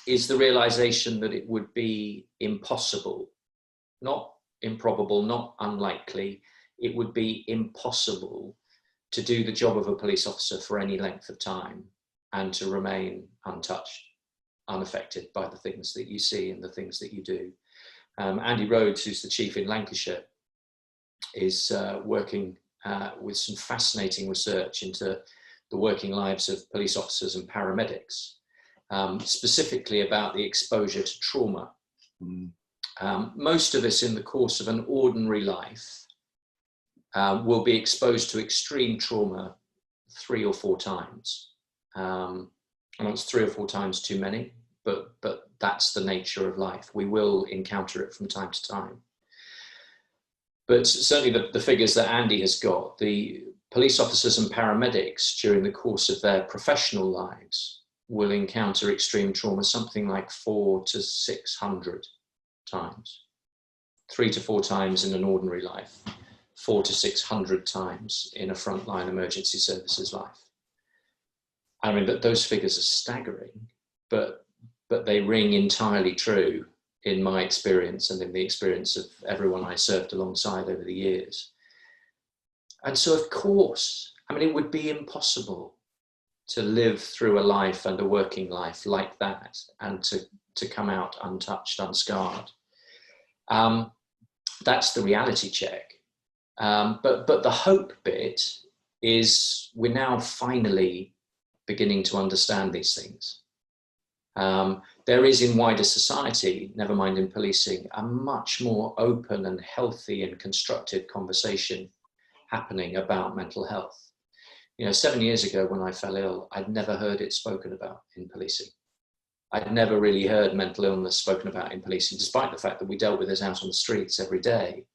is the realization that it would be impossible, not improbable, not unlikely, it would be impossible to do the job of a police officer for any length of time and to remain untouched, unaffected by the things that you see and the things that you do. Andy Rhodes, who's the chief in Lancashire, is working with some fascinating research into the working lives of police officers and paramedics, specifically about the exposure to trauma. Most of us in the course of an ordinary life will be exposed to extreme trauma 3 or 4 times. And it's 3 or 4 times too many, but that's the nature of life. We will encounter it from time to time. But certainly the figures that Andy has got, the police officers and paramedics during the course of their professional lives will encounter extreme trauma something like 400 to 600 times. 3 to 4 times in an ordinary life, 400 to 600 times in a frontline emergency services life. I mean, those figures are staggering, but they ring entirely true in my experience and in the experience of everyone I served alongside over the years. And so, of course, I mean, it would be impossible to live through a life and a working life like that and to come out untouched, unscarred. That's the reality check. But the hope bit is we're now finally beginning to understand these things. There is in wider society, never mind in policing, a much more open and healthy and constructive conversation happening about mental health. You know, 7 years ago when I fell ill, I'd never heard it spoken about in policing. I'd never really heard mental illness spoken about in policing, despite the fact that we dealt with it out on the streets every day.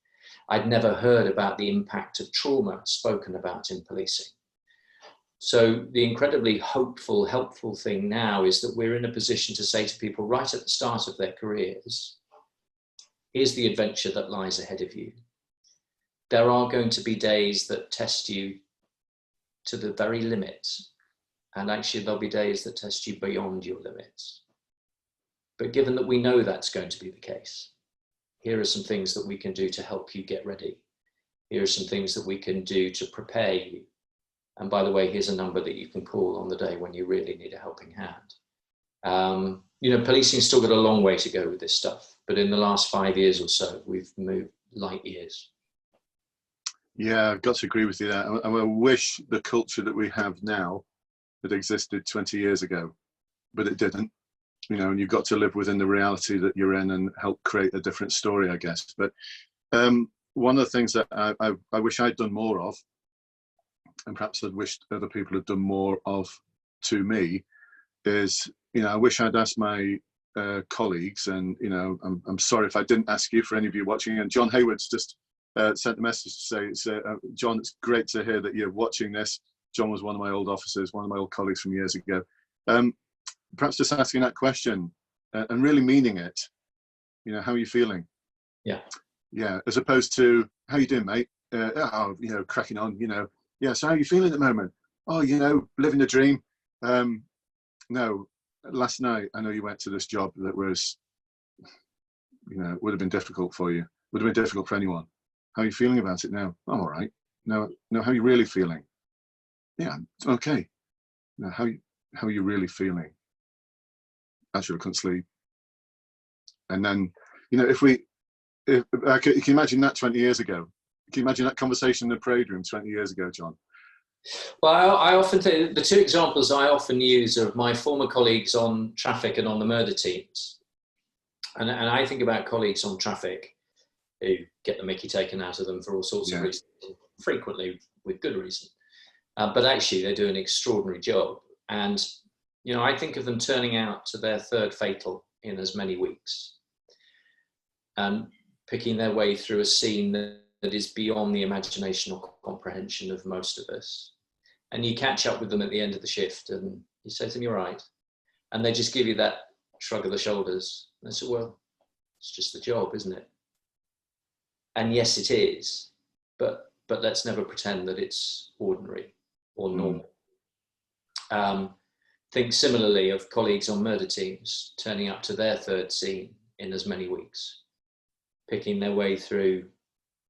I'd never heard about the impact of trauma spoken about in policing. So the incredibly hopeful, helpful thing now is that we're in a position to say to people right at the start of their careers, here's the adventure that lies ahead of you. There are going to be days that test you to the very limits. And actually there'll be days that test you beyond your limits. But given that we know that's going to be the case, here are some things that we can do to help you get ready. Here are some things that we can do to prepare you. And by the way, here's a number that you can call on the day when you really need a helping hand. You know, policing's still got a long way to go with this stuff, but in the last 5 years or so, we've moved light years. Yeah, I've got to agree with you there. I wish the culture that we have now had existed 20 years ago, but it didn't. You know, and you've got to live within the reality that you're in and help create a different story, I guess. But one of the things that I wish I'd done more of, and perhaps I'd wished other people had done more of to me, is, you know, I wish I'd asked my colleagues, and, you know, I'm sorry if I didn't ask you, for any of you watching, and John Hayward's just sent a message to say, John, it's great to hear that you're watching this. John was one of my old officers, one of my old colleagues from years ago. Perhaps just asking that question and really meaning it. You know, how are you feeling? Yeah. Yeah, as opposed to, how you doing, mate? Oh, you know, cracking on, you know. Yeah, so how are you feeling at the moment? Oh, you know, living the dream. No, last night, I know you went to this job that was, you know, would have been difficult for you. Would have been difficult for anyone. How are you feeling about it now? I'm all right. No, how are you really feeling? Yeah, okay. Now, how are you really feeling? Actually, I couldn't sleep. And then, you know, if you can imagine that 20 years ago. Can you imagine that conversation in the parade room 20 years ago, John? Well, I often think the two examples I often use are my former colleagues on traffic and on the murder teams. And I think about colleagues on traffic who get the mickey taken out of them for all sorts of reasons, frequently with good reason. But actually, they do an extraordinary job. And, you know, I think of them turning out to their third fatal in as many weeks and picking their way through a scene that is beyond the imagination or comprehension of most of us. And you catch up with them at the end of the shift and you say to them, you're right. And they just give you that shrug of the shoulders. And they say, well, it's just the job, isn't it? And yes, it is. But let's never pretend that it's ordinary or normal. Think similarly of colleagues on murder teams turning up to their third scene in as many weeks, picking their way through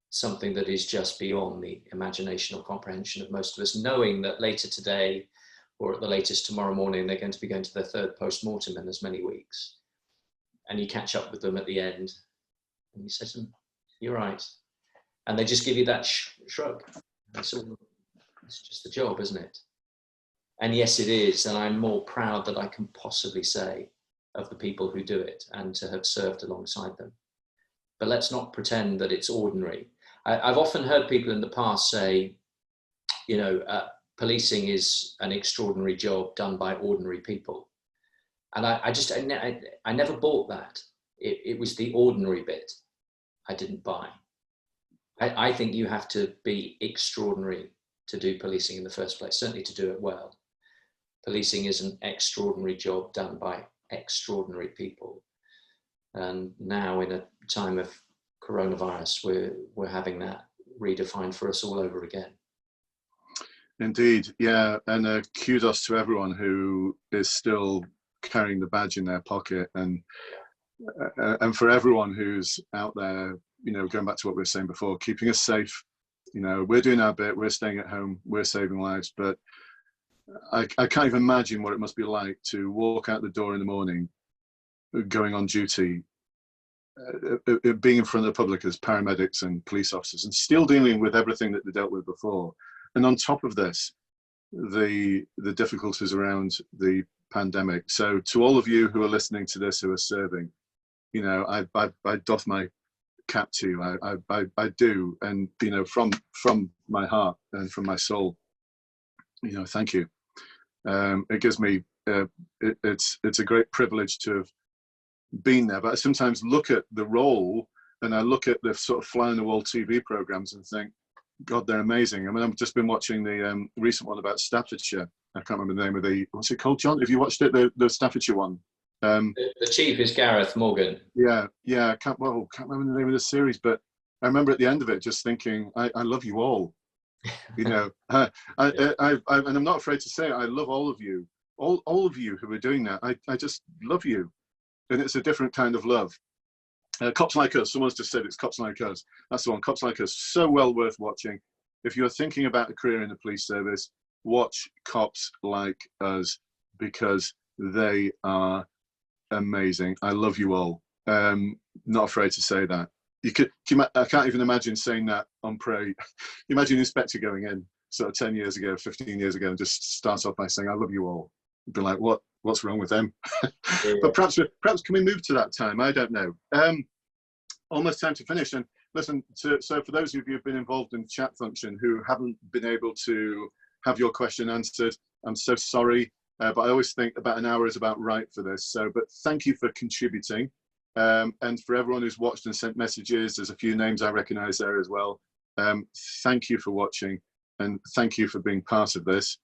something that is just beyond the imagination or comprehension of most of us, knowing that later today or at the latest tomorrow morning, they're going to be going to their third post-mortem in as many weeks. And you catch up with them at the end and you say to them, you're right. And they just give you that shrug. It's just the job, isn't it? And yes, it is. And I'm more proud that I can possibly say of the people who do it and to have served alongside them. But let's not pretend that it's ordinary. I've often heard people in the past say, you know, policing is an extraordinary job done by ordinary people. And I never bought that. It was the ordinary bit I didn't buy. I think you have to be extraordinary to do policing in the first place, certainly to do it well. Policing is an extraordinary job done by extraordinary people. And now in a time of coronavirus, we're having that redefined for us all over again. Indeed, yeah, and kudos to everyone who is still carrying the badge in their pocket, and for everyone who's out there, you know, going back to what we were saying before, keeping us safe. You know, we're doing our bit, we're staying at home, we're saving lives, but I can't even imagine what it must be like to walk out the door in the morning, going on duty, being in front of the public as paramedics and police officers, and still dealing with everything that they dealt with before. And on top of this, the difficulties around the pandemic. So to all of you who are listening to this, who are serving, you know, I doff my cap to you. I do, and you know, from my heart and from my soul, Thank you. It gives me, it's a great privilege to have been there, but I sometimes look at the role and I look at the sort of fly on the wall TV programs and think, God, they're amazing. I mean, I've just been watching the recent one about Staffordshire. I can't remember the name of what's it called, John? Have you watched it, the Staffordshire one? The chief is Gareth Morgan. Yeah, I can't remember the name of the series, but I remember at the end of it just thinking, I love you all. And I'm not afraid to say it, I love all of you. All of you who are doing that, I just love you. And it's a different kind of love. Cops Like Us, someone's just said it's Cops Like Us. That's the one, Cops Like Us, so well worth watching. If you're thinking about a career in the police service, watch Cops Like Us, because they are amazing. I love you all. Not afraid to say that. I can't even imagine saying that on parade. Imagine Inspector going in sort of 10 years ago, 15 years ago, and just start off by saying, I love you all. Be like, what's wrong with them? Yeah. But perhaps can we move to that time? I don't know. Almost time to finish. And listen, so for those of you who've been involved in the chat function who haven't been able to have your question answered, I'm so sorry. But I always think about an hour is about right for this. But thank you for contributing. And for everyone who's watched and sent messages, there's a few names I recognize there as well. Thank you for watching, and thank you for being part of this.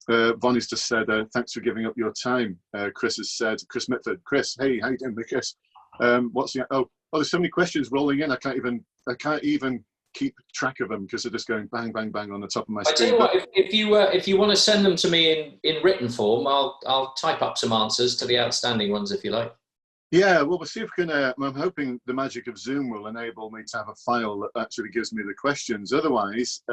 Vonnie's just said, thanks for giving up your time. Chris has said, Chris Mitford. Chris, hey, how you doing, Chris? There's so many questions rolling in. I can't even keep track of them because they're just going bang, bang, bang on the top of my screen. I tell you what, if you want to send them to me in written form, I'll type up some answers to the outstanding ones if you like. Yeah, well, we'll see if we can. I'm hoping the magic of Zoom will enable me to have a file that actually gives me the questions. Otherwise,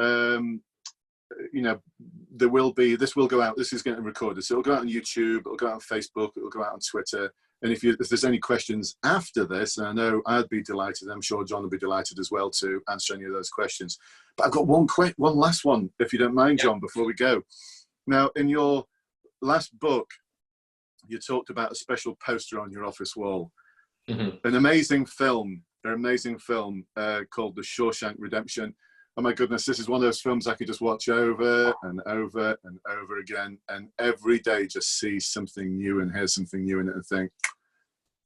this will go out. This is getting recorded, so it'll go out on YouTube, it'll go out on Facebook, it'll go out on Twitter. And if there's any questions after this, and I know I'd be delighted, I'm sure John will be delighted as well to answer any of those questions. But I've got one last one, if you don't mind, John, before we go. Now, in your last book, you talked about a special poster on your office wall. Mm-hmm. An amazing film called The Shawshank Redemption. Oh my goodness, this is one of those films I could just watch over and over and over again, and every day just see something new and hear something new in it and think,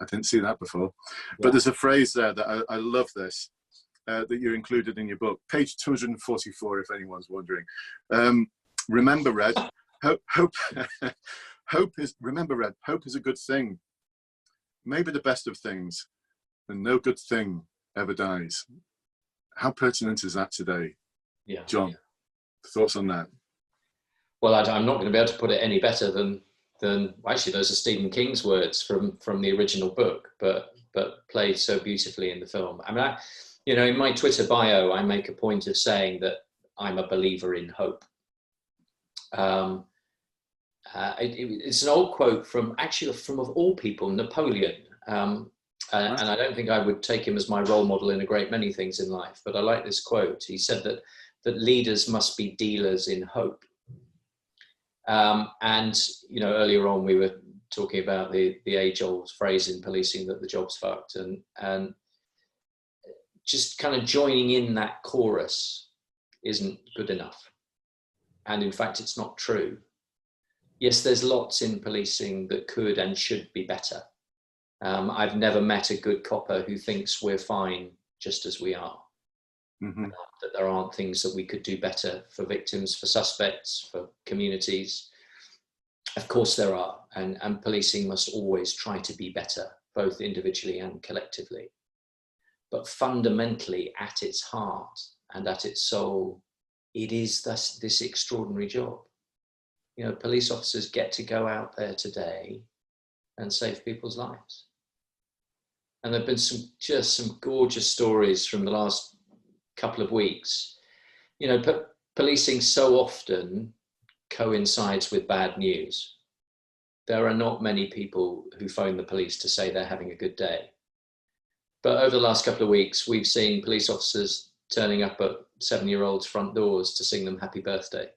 I didn't see that before. Yeah. But there's a phrase there that I love this, that you included in your book, page 244, if anyone's wondering. Remember, Red, remember, Red, hope is a good thing, maybe the best of things, and no good thing ever dies. How pertinent is that today? Yeah, John, thoughts on that? Well, I'm not going to be able to put it any better than actually those are Stephen King's words from the original book, but played so beautifully in the film. I mean, in my Twitter bio, I make a point of saying that I'm a believer in hope. It's an old quote from of all people, Napoleon. And I don't think I would take him as my role model in a great many things in life, but I like this quote. He said that leaders must be dealers in hope. Earlier on we were talking about the age-old phrase in policing that the job's fucked, and just kind of joining in that chorus isn't good enough. And in fact, it's not true. Yes, there's lots in policing that could and should be better. I've never met a good copper who thinks we're fine just as we are. Mm-hmm. That there aren't things that we could do better for victims, for suspects, for communities. Of course there are, and policing must always try to be better, both individually and collectively. But fundamentally, at its heart and at its soul, it is this extraordinary job. Police officers get to go out there today and save people's lives. And there've been some gorgeous stories from the last couple of weeks. Policing so often coincides with bad news. There are not many people who phone the police to say they're having a good day. But over the last couple of weeks, we've seen police officers turning up at 7-year-olds' front doors to sing them happy birthday.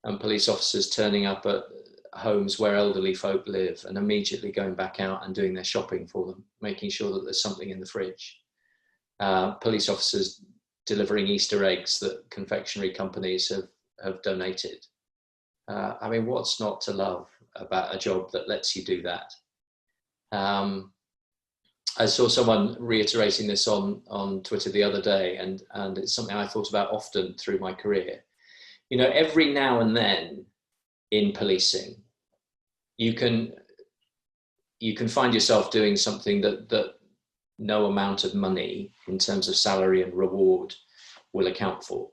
And police officers turning up at homes where elderly folk live and immediately going back out and doing their shopping for them, making sure that there's something in the fridge. Police officers delivering Easter eggs that confectionery companies have donated. I mean, what's not to love about a job that lets you do that? I saw someone reiterating this on Twitter the other day, and it's something I thought about often through my career. You know, every now and then in policing, you can find yourself doing something that no amount of money in terms of salary and reward will account for.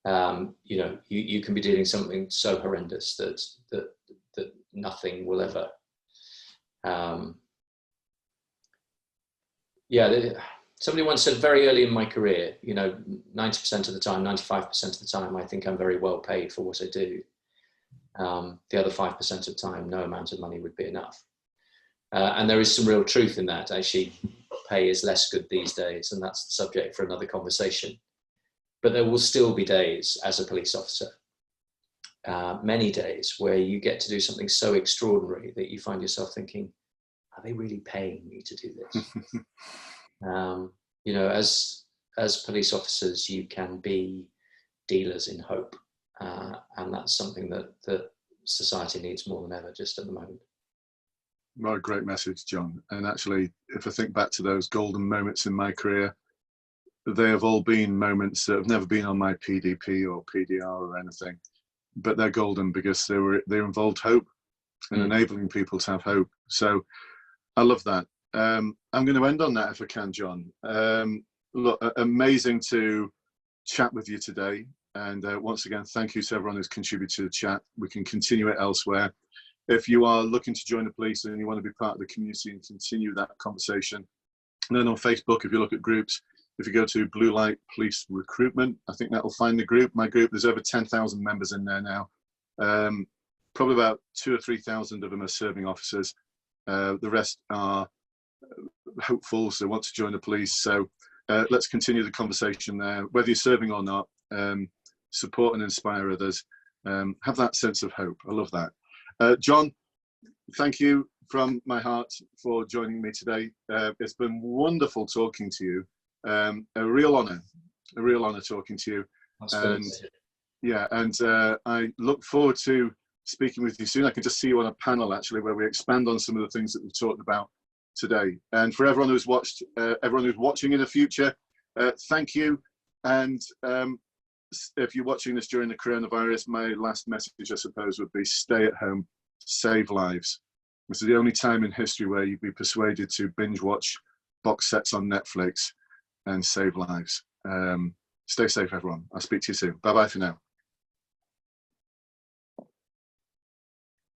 You know, you can be doing something so horrendous that nothing will ever. Somebody once said very early in my career, you know, 90% of the time, 95% of the time, I think I'm very well paid for what I do. The other 5% of the time, no amount of money would be enough. And there is some real truth in that. Actually, pay is less good these days, and that's the subject for another conversation. But there will still be days as a police officer, many days, where you get to do something so extraordinary that you find yourself thinking, are they really paying me to do this? You know, as police officers, you can be dealers in hope. And that's something that society needs more than ever just at the moment. What a great message, John. And actually, if I think back to those golden moments in my career, they have all been moments that have never been on my PDP or PDR or anything, but they're golden because they involved hope and enabling people to have hope. So I love that. I'm going to end on that if I can, John. Look, amazing to chat with you today. And once again, thank you to everyone who's contributed to the chat. We can continue it elsewhere. If you are looking to join the police and you want to be part of the community and continue that conversation, and then on Facebook, if you look at groups, if you go to Bluelight Police Recruitment, I think that will find the group. My group, there's over 10,000 members in there now. Probably about 2,000 or 3,000 of them are serving officers. The rest are hopefuls, they want to join the police. So let's continue the conversation there. Whether you're serving or not, support and inspire others. Have that sense of hope. I love that. John, thank you from my heart for joining me today. It's been wonderful talking to you. A real honor talking to you. And yeah, and I look forward to speaking with you soon. I can just see you on a panel actually where we expand on some of the things that we've talked about today. And for everyone who's watched, everyone who's watching in the future, thank you. And if you're watching this during the coronavirus, my last message, I suppose, would be stay at home, save lives. This is the only time in history where you'd be persuaded to binge watch box sets on Netflix and save lives. Stay safe, everyone. I'll speak to you soon. Bye-bye for now.